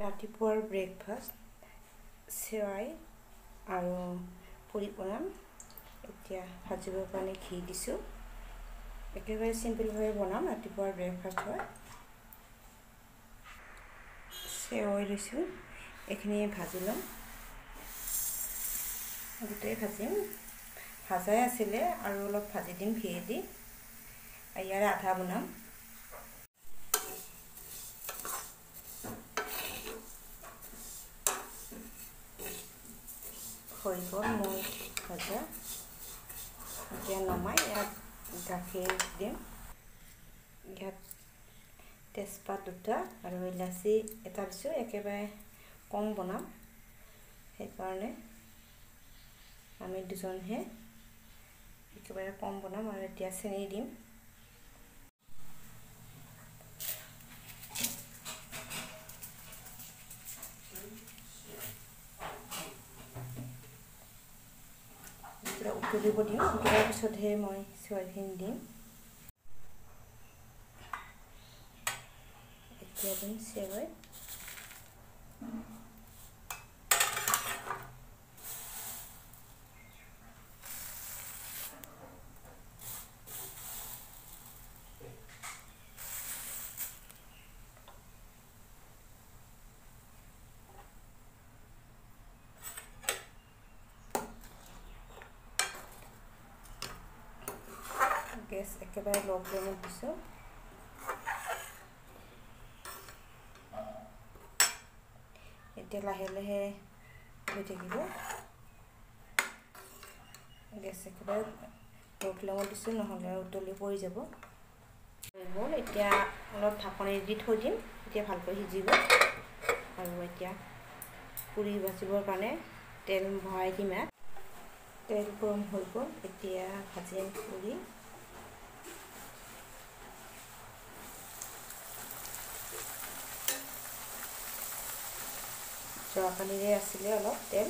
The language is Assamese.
ৰাতিপুৱাৰ ব্ৰেকফাষ্ট সেৱাই আৰু পুৰি বনাম। এতিয়া ভাজিবৰ কাৰণে ঘি দিছোঁ। একেবাৰে চিম্পলভাৱে বনাম, ৰাতিপুৱাৰ ব্ৰেকফাষ্ট হয়। সেৱাই লৈছোঁ, এইখিনি ভাজি ল'ম। গোটেই ভাজিম, ভাজাই আছিলে আৰু অলপ ভাজি দিম ঘি দি। ইয়াৰে আধা বনাম। হৈ গ'ল মোৰ ভাজা। এতিয়া নমাই ইয়াত গাখীৰ দিম। ইয়াত তেজপাত দুটা আৰু ইলাচি এটা দিছোঁ। একেবাৰে কম বনাম, সেইকাৰণে আমি দুজনহে, একেবাৰে কম বনাম। আৰু এতিয়া চেনি দিম। উতলিব দিম, উতলাৰ পিছতহে মই সেৱাইখিনি দিম। এতিয়া দিম সেৱাই। গেছ একেবাৰে ল' ফ্লেমত দিছোঁ। এতিয়া লাহে লাহে হৈ থাকিব। গেছ একেবাৰে ল' ফ্লেমত দিছোঁ, নহ'লে উতলি পৰি যাব। হৈ গ'ল। এতিয়া অলপ ঢাকনি দি থৈ দিম, এতিয়া ভালকৈ সিজিব। আৰু এতিয়া পুৰি ভাজিবৰ কাৰণে তেল ভৰাই দিম। ইয়াত তেল গৰম হৈ গ'ল। এতিয়া ভাজিম পুৰি। যোৱাকালিৰে আছিলে অলপ তেল।